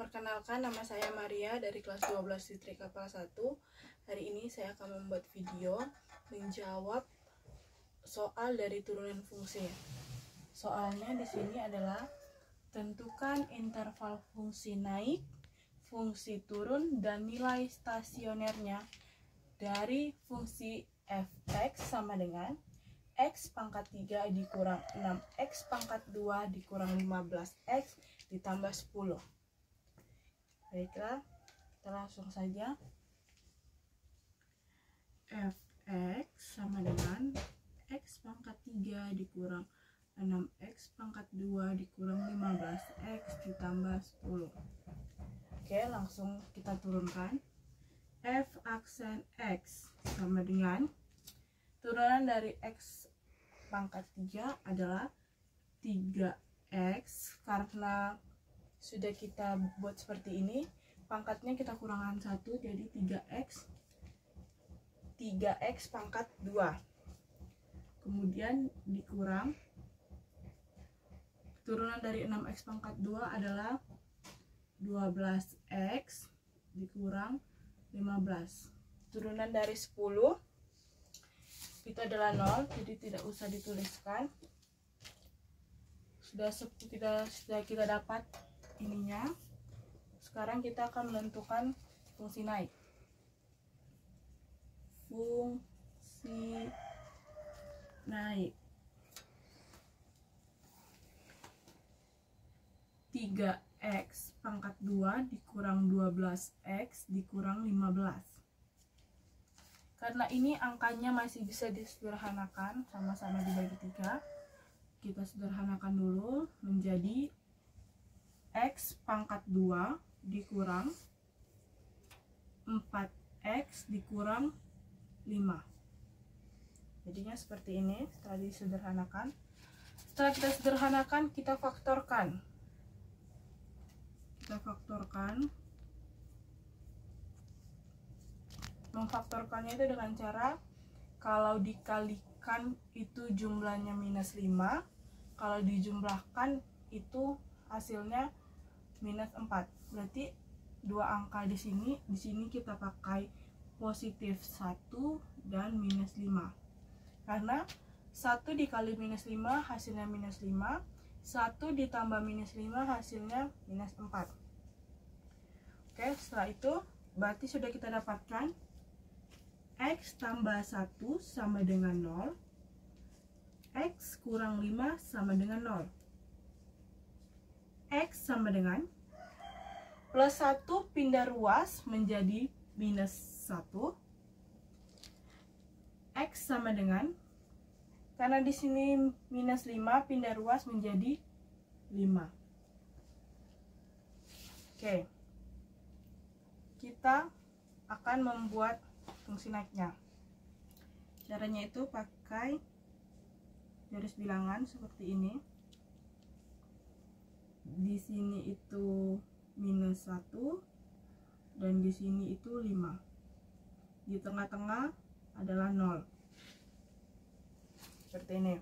Perkenalkan, nama saya Maria dari kelas 12 Distrik Kapal 1. Hari ini saya akan membuat video menjawab soal dari turunan fungsi. Soalnya di sini adalah tentukan interval fungsi naik, fungsi turun, dan nilai stasionernya dari fungsi fx sama dengan x pangkat 3 dikurang 6x pangkat 2 dikurang 15x ditambah 10. Baiklah, kita langsung saja. Fx sama dengan x pangkat 3 dikurang 6x pangkat 2 dikurang 15x ditambah 10. Oke, langsung kita turunkan. F aksen x sama dengan turunan dari x pangkat 3 adalah 3x, karena sudah kita buat seperti ini, pangkatnya kita kurangkan 1 jadi 3x pangkat 2, kemudian dikurang turunan dari 6x pangkat 2 adalah 12x dikurang 15. Turunan dari 10 itu adalah 0, jadi tidak usah dituliskan. Sudah kita dapat ininya. Sekarang kita akan menentukan fungsi naik. Fungsi naik 3x pangkat 2 dikurang 12x dikurang 15. Karena ini angkanya masih bisa disederhanakan, sama-sama dibagi 3, kita sederhanakan dulu menjadi x pangkat 2 dikurang 4x dikurang 5. Jadinya seperti ini setelah disederhanakan. Setelah kita sederhanakan, kita faktorkan. Memfaktorkannya itu dengan cara kalau dikalikan itu jumlahnya minus 5, kalau dijumlahkan itu hasilnya minus 4. Berarti dua angka di sini kita pakai positif 1 dan minus 5. Karena 1 dikali minus 5 hasilnya minus 5, 1 ditambah minus 5 hasilnya minus 4. Oke, setelah itu berarti sudah kita dapatkan x tambah 1 sama dengan 0, x kurang 5 sama dengan 0. X sama dengan plus 1 pindah ruas menjadi minus 1. X sama dengan, karena di sini minus 5 pindah ruas menjadi 5. Oke, kita akan membuat fungsi naiknya. Caranya itu pakai garis bilangan seperti ini. Di sini itu minus 1 dan di sini itu 5. Di tengah-tengah adalah 0. Seperti ini.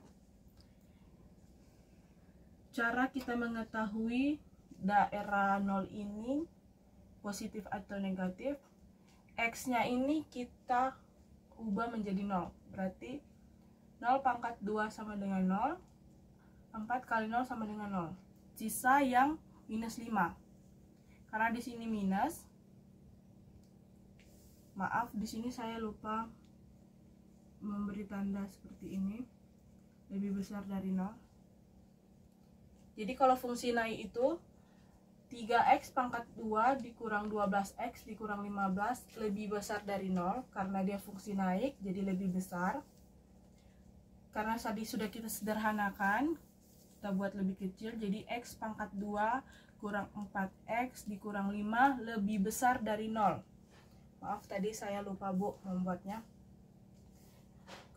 Cara kita mengetahui daerah 0 ini positif atau negatif, x-nya ini kita ubah menjadi 0. Berarti 0 pangkat 2 sama dengan 0, 4 kali 0 sama dengan 0. Sisa yang minus 5. Karena di sini minus, maaf di sini saya lupa memberi tanda seperti ini, lebih besar dari 0. Jadi kalau fungsi naik itu 3x pangkat 2 dikurang 12x dikurang 15 lebih besar dari 0, karena dia fungsi naik jadi lebih besar. Karena tadi sudah kita sederhanakan, kita buat lebih kecil, jadi x pangkat 2 kurang 4x dikurang 5 lebih besar dari 0. Maaf tadi saya lupa Bu membuatnya.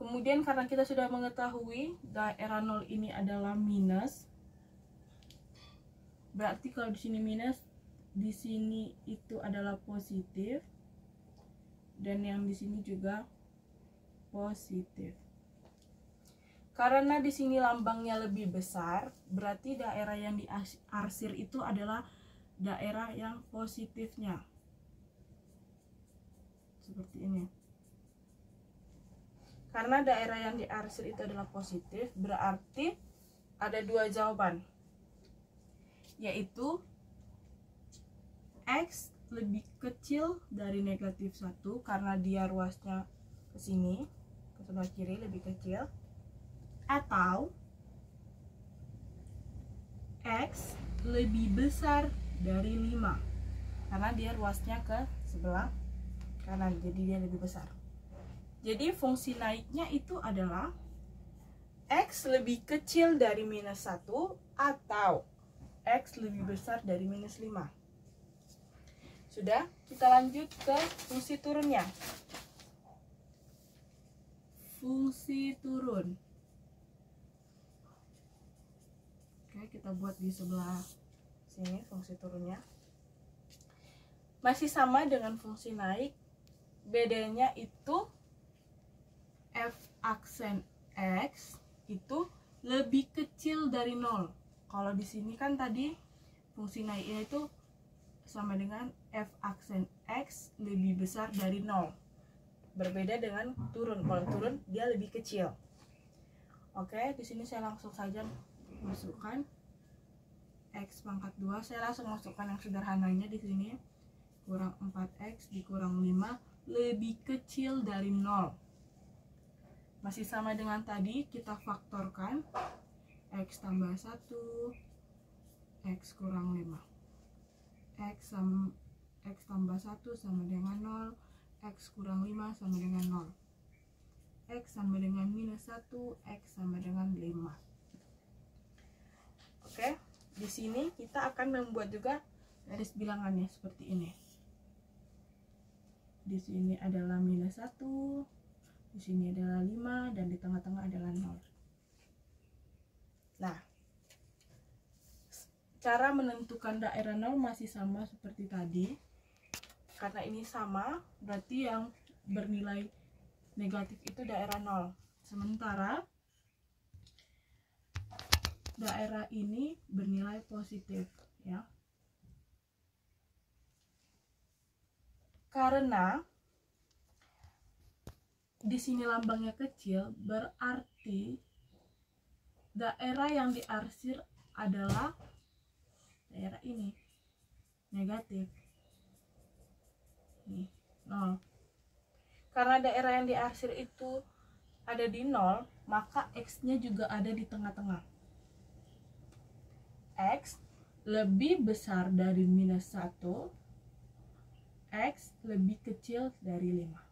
Kemudian karena kita sudah mengetahui daerah 0 ini adalah minus, berarti kalau di sini minus, di sini itu adalah positif, dan yang di sini juga positif. Karena di sini lambangnya lebih besar, berarti daerah yang diarsir itu adalah daerah yang positifnya. Seperti ini. Karena daerah yang diarsir itu adalah positif, berarti ada dua jawaban, yaitu X lebih kecil dari negatif 1 karena dia ruasnya ke sini, ke sebelah kiri lebih kecil, atau X lebih besar dari 5 karena dia ruasnya ke sebelah kanan, jadi dia lebih besar. Jadi fungsi naiknya itu adalah X lebih kecil dari minus 1 atau X lebih besar dari minus 5. Sudah, kita lanjut ke fungsi turunnya. Fungsi turun. Oke, kita buat di sebelah sini fungsi turunnya. Masih sama dengan fungsi naik, bedanya itu f aksen X itu lebih kecil dari 0. Kalau di sini kan tadi fungsi naiknya itu sama dengan f aksen X lebih besar dari 0. Berbeda dengan turun. Kalau turun dia lebih kecil. Oke, di sini saya langsung saja masukkan X pangkat 2. Saya langsung masukkan yang sederhananya di sini. Kurang 4X dikurang 5 lebih kecil dari 0. Masih sama dengan tadi, kita faktorkan X tambah 1 X kurang 5. X tambah 1 sama dengan 0, X kurang 5 sama dengan 0. X sama dengan minus 1, X sama dengan 5. Oke, di sini kita akan membuat juga garis bilangannya seperti ini. Di sini adalah minus 1, di sini adalah 5, dan di tengah-tengah adalah 0. Nah, cara menentukan daerah 0 masih sama seperti tadi. Karena ini sama, berarti yang bernilai negatif itu daerah 0. Sementara daerah ini bernilai positif, ya. Karena di sini lambangnya kecil, berarti daerah yang diarsir adalah daerah ini, negatif. Nih, 0. Karena daerah yang diarsir itu ada di 0, maka X-nya juga ada di tengah-tengah. X lebih besar dari minus 1, X lebih kecil dari 5.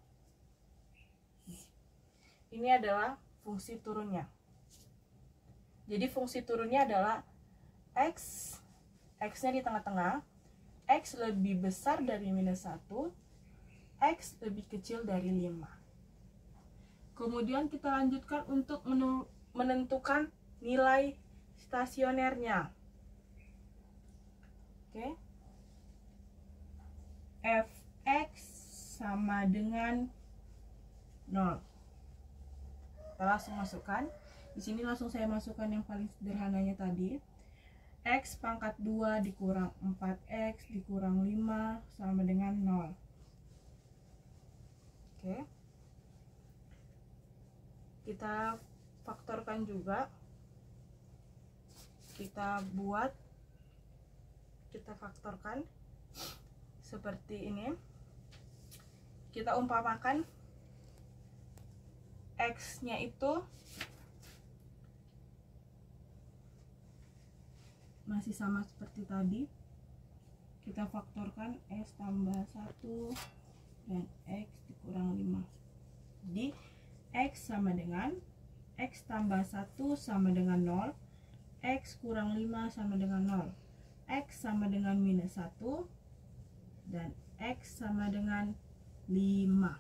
Ini adalah fungsi turunnya. Jadi fungsi turunnya adalah X-nya di tengah-tengah, X lebih besar dari minus 1, X lebih kecil dari 5. Kemudian kita lanjutkan untuk menentukan nilai stasionernya. Oke. Fx sama dengan 0. Kita langsung masukkan. Di sini langsung saya masukkan yang paling sederhananya tadi. X pangkat 2 dikurang 4X dikurang 5 sama dengan 0. Oke. Kita faktorkan juga. Kita faktorkan seperti ini. Kita umpamakan X-nya itu masih sama seperti tadi. Kita faktorkan X tambah 1 dan X dikurang 5. Jadi X sama dengan X tambah 1 sama dengan 0, X kurang 5 sama dengan 0, X sama dengan minus 1, dan X sama dengan 5.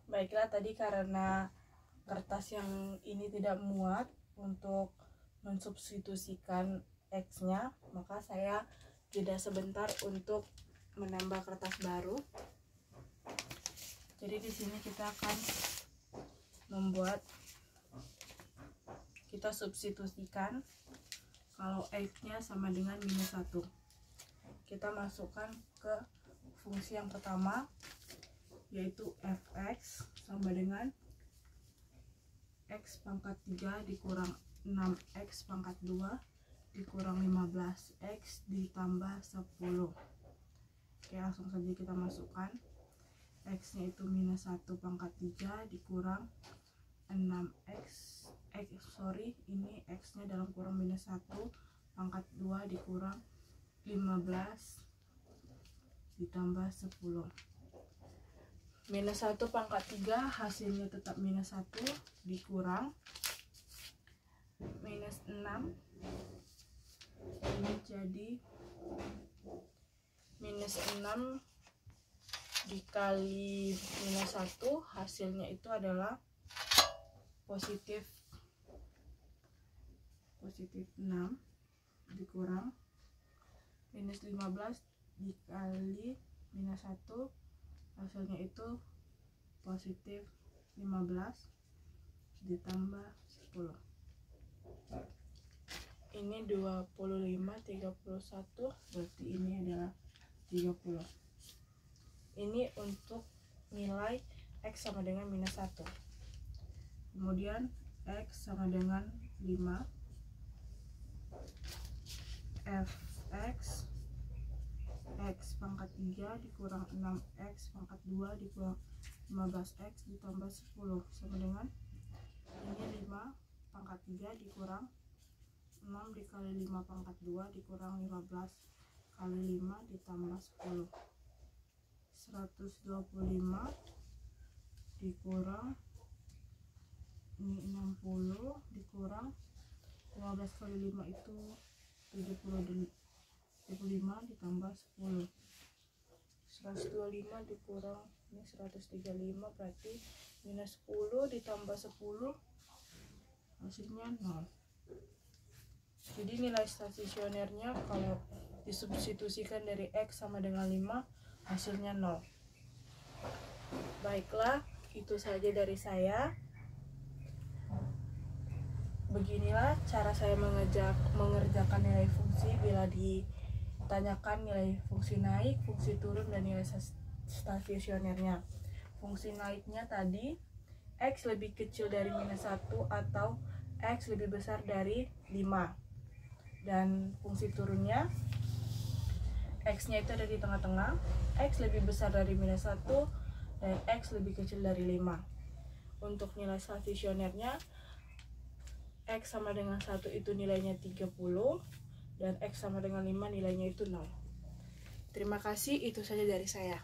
Baiklah, tadi karena kertas yang ini tidak muat untuk mensubstitusikan X-nya, maka saya jeda sebentar untuk menambah kertas baru. Jadi di sini kita akan kita substitusikan kalau X-nya sama dengan minus 1. Kita masukkan ke fungsi yang pertama, yaitu fx sama dengan x pangkat 3 dikurang 6x pangkat 2 dikurang 15x ditambah 10. Oke, langsung saja kita masukkan. X nya itu minus 1 pangkat 3 dikurang 6x, ini x nya dalam kurung minus 1 pangkat 2 dikurang 15 ditambah 10. Minus 1 pangkat 3 hasilnya tetap minus 1 dikurang minus 6, ini jadi minus 6 dikali minus 1, hasilnya itu adalah positif 6 dikurang minus 15 dikali minus 1, hasilnya itu positif 15 ditambah 10. Ini 25, 31, berarti ini adalah 30. Ini untuk nilai X sama dengan minus 1. Kemudian X sama dengan 5, fx x pangkat 3 dikurang 6x pangkat 2 dikurang 15x ditambah 10 sama dengan ini 5 pangkat 3 dikurang 6 dikali 5 pangkat 2 dikurang 15 kali 5 ditambah 10. 125 dikurang ini 60 dikurang 15 kali 5 itu 75 ditambah 10. 125 dikurang ini 135, berarti minus 10 ditambah 10 hasilnya 0. Jadi nilai stasionernya kalau disubstitusikan dari X sama dengan 5 hasilnya 0. Baiklah, itu saja dari saya. Beginilah cara saya mengerjakan nilai fungsi bila ditanyakan nilai fungsi naik, fungsi turun, dan nilai stasionernya. Fungsi naiknya tadi X lebih kecil dari minus 1 atau X lebih besar dari 5. Dan fungsi turunnya X nya itu ada di tengah-tengah, X lebih besar dari minus 1 dan X lebih kecil dari 5. Untuk nilai stasionernya X sama dengan 1 itu nilainya 30 dan X sama dengan 5 nilainya itu 0. Terima kasih, itu saja dari saya.